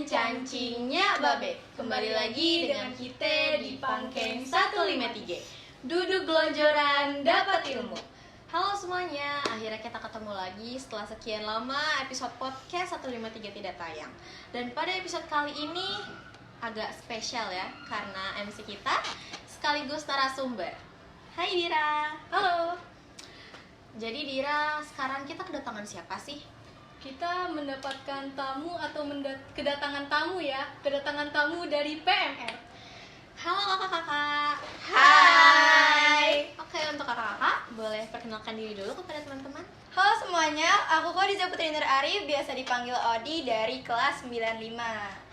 Cancingnya Babe. Kembali lagi dengan kita di Pangkeng 153. Duduk gelonjoran, dapat ilmu. Halo semuanya, akhirnya kita ketemu lagi setelah sekian lama episode podcast 153 tidak tayang. Dan pada episode kali ini agak spesial ya, karena MC kita sekaligus narasumber. Hai Dira. Halo. Jadi Dira, sekarang kita kedatangan siapa sih? Kita mendapatkan tamu atau kedatangan tamu ya. Kedatangan tamu dari PMR. Halo kakak-kakak. Hai. Oke, untuk kakak-kakak boleh perkenalkan diri dulu kepada teman-teman. Halo semuanya, aku Khadijah Putri Nur Ari, biasa dipanggil Odi dari kelas 95.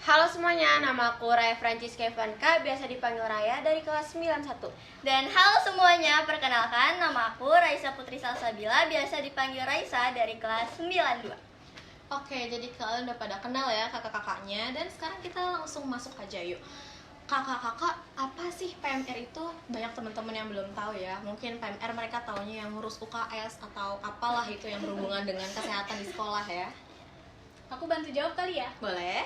Halo semuanya, nama aku Raya Francisca Ivanka, biasa dipanggil Raya dari kelas 91. Dan halo semuanya, perkenalkan nama aku Raisa Putri Salsabila, biasa dipanggil Raisa dari kelas 92. Oke, jadi kalian udah pada kenal ya kakak-kakaknya. Dan sekarang kita langsung masuk aja yuk. Kakak-kakak, apa sih PMR itu? Banyak teman-teman yang belum tahu ya. Mungkin PMR mereka taunya yang ngurus UKS atau apalah itu yang berhubungan dengan kesehatan di sekolah ya. Aku bantu jawab kali ya. Boleh?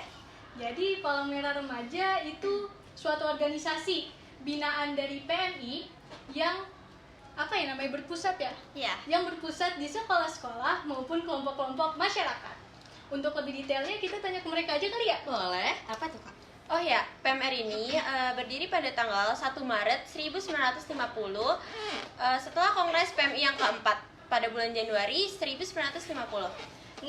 Jadi Palang Merah Remaja itu suatu organisasi binaan dari PMI yang berpusat ya? Iya. Yang berpusat di sekolah-sekolah maupun kelompok-kelompok masyarakat. Untuk lebih detailnya kita tanya ke mereka aja kali ya? Boleh. Apa tuh kak? Oh ya, PMR ini berdiri pada tanggal 1 Maret 1950 setelah Kongres PMI yang keempat pada bulan Januari 1950.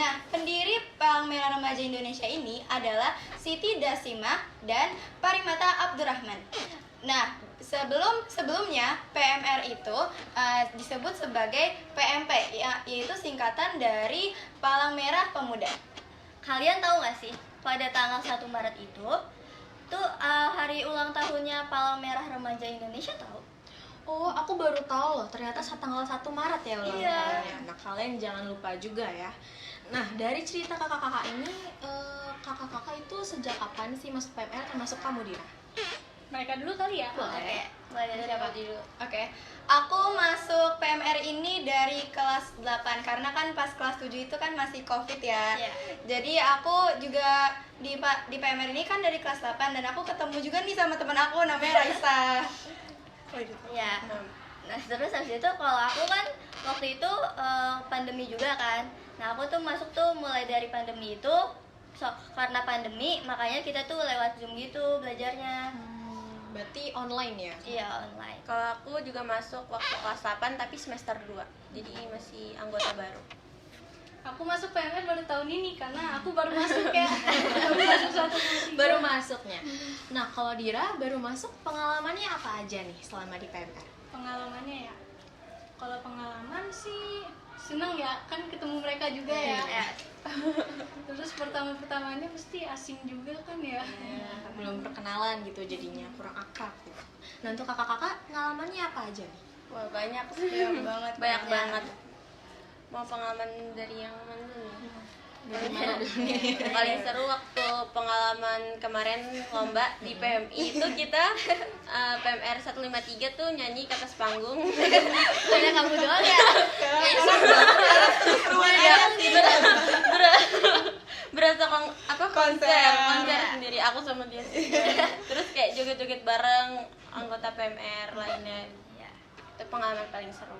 Nah, pendiri Palang Merah Remaja Indonesia ini adalah Siti Dasimah dan Parimata Abdurrahman. Nah, sebelumnya PMR itu disebut sebagai PMP, yaitu singkatan dari Palang Merah Pemuda. Kalian tahu nggak sih, pada tanggal 1 Maret itu tuh hari ulang tahunnya Palang Merah Remaja Indonesia, tahu? Oh, aku baru tahu loh, ternyata tanggal 1 Maret ya ulang Iya. tahunnya. Nah, kalian jangan lupa juga ya. Nah, dari cerita kakak-kakak ini, kakak-kakak itu sejak kapan sih masuk PMR, termasuk kamu Dira? Mereka dulu kali ya? Boleh. Boleh dari siapa dulu? Oke. Aku masuk PMR ini dari kelas 8 karena kan pas kelas 7 itu kan masih Covid ya. Iya. Jadi aku juga di PMR ini kan dari kelas 8 dan aku ketemu juga nih sama teman aku namanya Raisa. Iya. Nah, terus habis itu kalau aku kan waktu itu pandemi juga kan. Nah, aku tuh masuk tuh mulai dari pandemi itu karena pandemi makanya kita tuh lewat Zoom gitu belajarnya. Berarti online ya? Iya, online. Kalau aku juga masuk waktu kelas 8 tapi semester 2. Jadi masih anggota baru. Aku masuk PMR baru tahun ini karena aku baru masuk ya. Baru masuk 1 Baru masuknya. Nah, kalau Dira baru masuk, pengalamannya apa aja nih selama di PMR? Pengalamannya ya. Kalau pengalaman sih seneng ya, kan ketemu mereka juga ya. Iya. Terus pertamanya pasti asing juga kan ya. Belum perkenalan gitu jadinya, kurang akrab gitu. Nah, untuk kakak-kakak, pengalamannya apa aja nih? Wah, banyak sih. Banyak banget. Mau pengalaman dari yang mana dulu nih? Dari mana dulu nih? Paling seru waktu pengalaman kemarin lomba di PMI itu kita PMR 153 tuh nyanyi ke atas panggung. Banyak kamu doang ya. Berasa konser sendiri aku sama dia. Terus kayak joget-joget bareng anggota PMR lainnya. Itu pengalaman paling seru.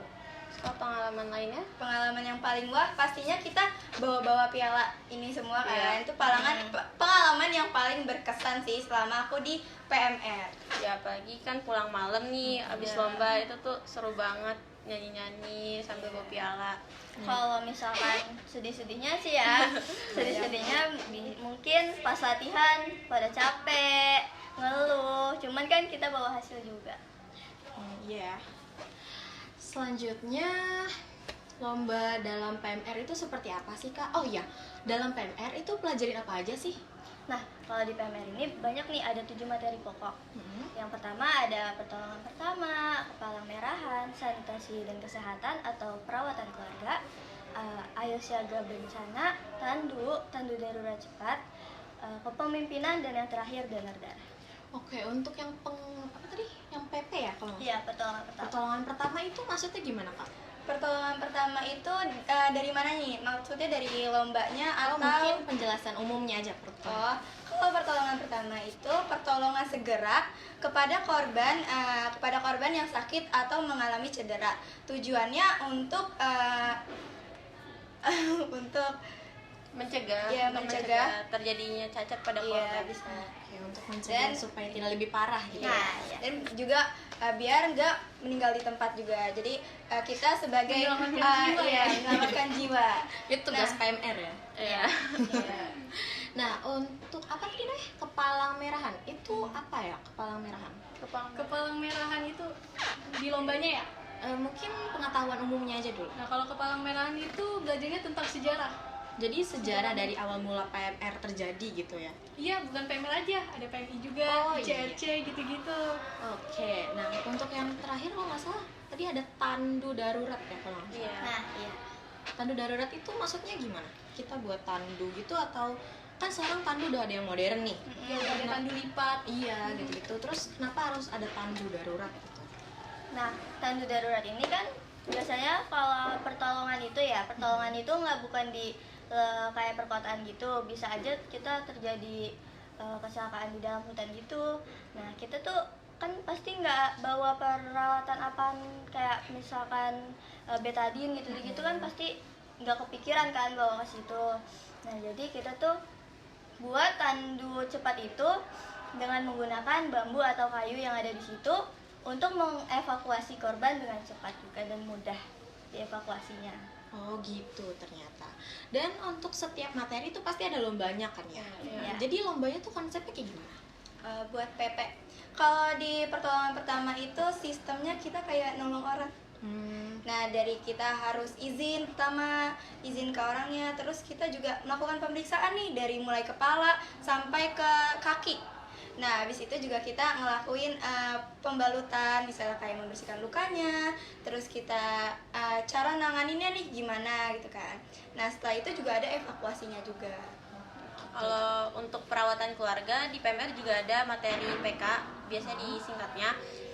Kalau pengalaman lainnya? Pengalaman yang paling wah pastinya kita bawa-bawa piala ini semua kan. Iya. Itu pengalaman yang paling berkesan sih selama aku di PMR. Ya apalagi kan pulang malam nih abis lomba itu tuh seru banget nyanyi-nyanyi sambil bawa piala. Kalau misalkan sedih-sedihnya sih ya, sedih-sedihnya mungkin pas latihan pada capek, ngeluh. Cuman kan kita bawa hasil juga. Iya. Selanjutnya, lomba dalam PMR itu seperti apa sih kak? Oh iya, dalam PMR itu pelajarin apa aja sih? Nah, kalau di PMR ini banyak nih, ada 7 materi pokok. Yang pertama ada pertolongan pertama, kepalang merahan, sanitasi dan kesehatan atau perawatan keluarga, ayo siaga bencana, tandu darurat cepat, kepemimpinan, dan yang terakhir donor darah. Oke, untuk yang yang PP ya kalau nggak Iya, salah? pertolongan pertama. Pertolongan pertama itu maksudnya gimana kak? Pertolongan pertama itu dari mana nih? Maksudnya dari lombanya Oh, atau mungkin penjelasan umumnya aja pertolongan. Oh, kalau pertolongan pertama itu pertolongan segera kepada korban yang sakit atau mengalami cedera. Tujuannya untuk untuk Mencegah, Iya, untuk mencegah. terjadinya cacat pada iya korban. bisa. Oke, untuk mencegah Dan- supaya tidak lebih parah gitu. Nah, dan juga biar nggak meninggal di tempat juga. Jadi kita sebagai Menyelamatkan jiwa ya. menyelamatkan jiwa. Itu tugas PMR ya. Iya. Iya. Nah, untuk apa tadi nih? Kepalang merahan. Itu apa ya kepalang merahan? Kepalang merahan itu di lombanya ya. Mungkin pengetahuan umumnya aja dulu. Nah, kalau kepalang merahan itu belajarnya tentang sejarah. Jadi sejarah dari awal mula PMR terjadi gitu ya. Iya, bukan PMR aja, ada PMI juga, Oh, iya. CRC gitu-gitu. Oke, nah untuk yang terakhir kalau nggak salah tadi ada tandu darurat ya kalau nggak salah. Iya. Nah, iya. Tandu darurat itu maksudnya gimana? Kita buat tandu gitu atau kan sekarang tandu udah ada yang modern nih. Ya, ada tandu lipat. Iya gitu-gitu. Terus kenapa harus ada tandu darurat gitu? Nah, tandu darurat ini kan biasanya kalau pertolongan itu nggak bukan di kayak perkotaan gitu, bisa aja kita terjadi kecelakaan di dalam hutan gitu. Nah, kita tuh kan pasti nggak bawa peralatan apaan kayak misalkan betadine gitu kan pasti nggak kepikiran kan bawa ke situ. Nah, jadi kita tuh buat tandu cepat itu dengan menggunakan bambu atau kayu yang ada di situ untuk mengevakuasi korban dengan cepat juga dan mudah dievakuasinya. Oh gitu ternyata. Dan untuk setiap materi itu pasti ada lombanya kan ya? Iya. Jadi lombanya tuh konsepnya kayak gimana? Buat PP. Kalau di pertolongan pertama itu sistemnya kita kayak nolong orang. Nah, dari kita harus izin pertama, izin ke orangnya, terus kita juga melakukan pemeriksaan nih dari mulai kepala sampai ke kaki. Nah, habis itu juga kita ngelakuin pembalutan, misalnya kayak membersihkan lukanya, terus kita cara nanganinnya nih gimana gitu kan. Nah, setelah itu juga ada evakuasinya juga. Kalau untuk perawatan keluarga di PMR juga ada materi PK, biasanya disingkatnya.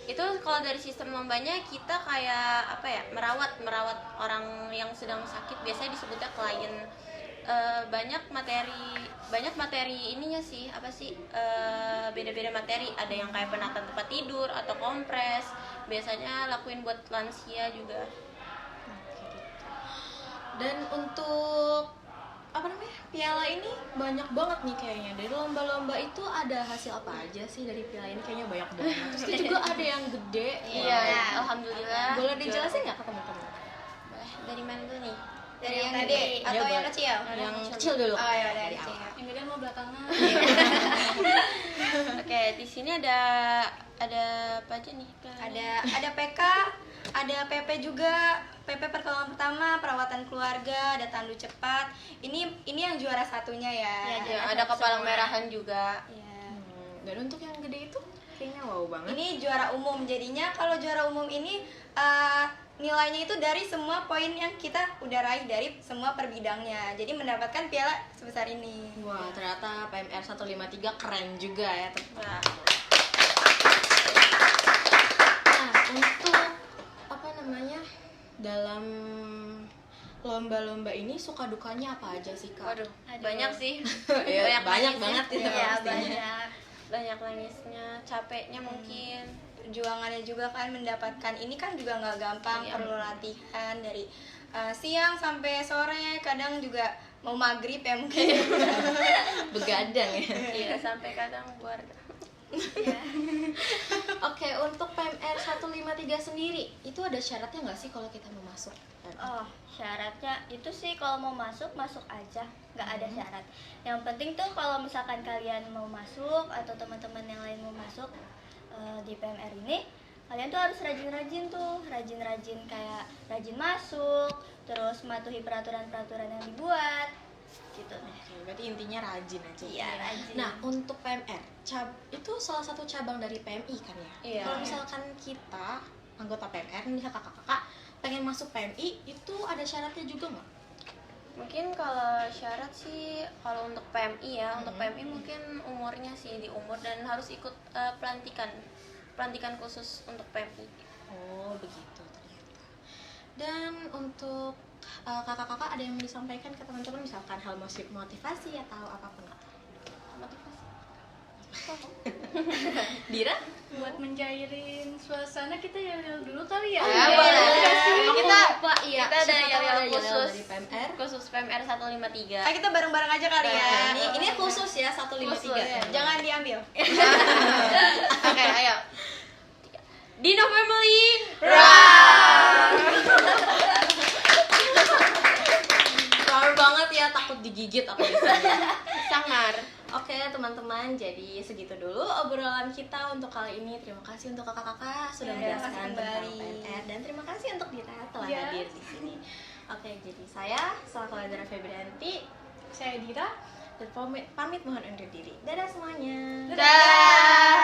Itu kalau dari sistem lombanya kita kayak apa ya, merawat orang yang sedang sakit, biasanya disebutnya klien. Banyak materi ininya sih, apa sih, beda-beda materi. Ada yang kayak penataan tempat tidur atau kompres, biasanya lakuin buat lansia juga. Dan untuk apa namanya piala ini banyak banget nih kayaknya. Dari lomba-lomba itu ada hasil apa aja sih dari piala ini? Kayaknya banyak banget. Terus itu juga ada yang gede. Iya, Wah. alhamdulillah. Boleh dijelasin nggak ke teman-teman? Boleh. Dari mana dulu nih? Dari yang gede atau Ya, yang boleh. kecil? Yang kecil dulu. Oh ya, dari Dari kecil. awal. Yang gede mau belakangan. Oke, di sini ada apa aja nih? Ada PK, ada PP juga, PP pertolongan pertama, perawatan keluarga, ada tandu cepat. Ini yang juara satunya ya. Ya, ada kepalang merahan juga. Iya. Dan untuk yang gede itu kayaknya wow banget. Ini juara umum, jadinya kalau juara umum ini nilainya itu dari semua poin yang kita udah raih dari semua per bidangnya. Jadi mendapatkan piala sebesar ini. Wah, ternyata PMR 153 keren juga ya. Nah, Nah, untuk apa namanya? Dalam lomba-lomba ini suka dukanya apa aja sih, Kak? waduh, Aduh. banyak sih. Ya, banyak nangisnya. banget ya. Iya, pastinya. banyak. Banyak nangisnya, capeknya mungkin. Perjuangannya juga kan mendapatkan ini kan juga nggak gampang, Iya. perlu latihan dari siang sampai sore, kadang juga mau maghrib ya mungkin. Begadang ya. Iya, sampai kadang keluarga. Oke, untuk PMR 153 sendiri itu ada syaratnya nggak sih kalau kita mau masuk? Oh, syaratnya itu sih kalau mau masuk aja, nggak ada syarat. Yang penting tuh kalau misalkan kalian mau masuk atau teman-teman yang lain mau masuk di PMR ini, kalian tuh harus rajin-rajin kayak rajin masuk, terus mematuhi peraturan-peraturan yang dibuat, gitu deh. Oke, berarti intinya rajin aja. Iya, rajin. Nah, untuk PMR, itu salah satu cabang dari PMI kan ya? Iya. Kalau misalkan kita anggota PMR, misal kakak-kakak pengen masuk PMI, itu ada syaratnya juga nggak? Mungkin kalau syarat sih, kalau untuk PMI ya, untuk PMI mungkin umurnya sih di umur dan harus ikut pelantikan khusus untuk PMI. Oh, begitu ternyata. Dan untuk kakak-kakak ada yang disampaikan ke teman-teman misalkan hal motivasi atau apapun? Motivasi. Dira? Buat mencairin suasana kita yel-yel dulu kali ya. Oh, Ya, iya, boleh. iya, iya. Kita- lupa, iya. Kita ada Siapa tahu yel-yel ada khusus dari PMR. khusus PMR 153. Ah, kita bareng-bareng aja kali ya. Nah, ini khusus ya 153. Khusus, ya. Jangan diambil. Oke, ayo. Dino Family. Power banget ya, takut digigit aku di sini. Sangar. Oke teman-teman, jadi segitu dulu obrolan kita untuk kali ini. Terima kasih untuk kakak-kakak sudah Ya, menjelaskan terima kasih tentang kembali. PMR, dan terima kasih untuk Dira telah Ya. hadir di sini. Oke, jadi saya selaku Ladara Febrianti Saya Dira. dan pamit mohon undur diri. Dadah semuanya. Dadah.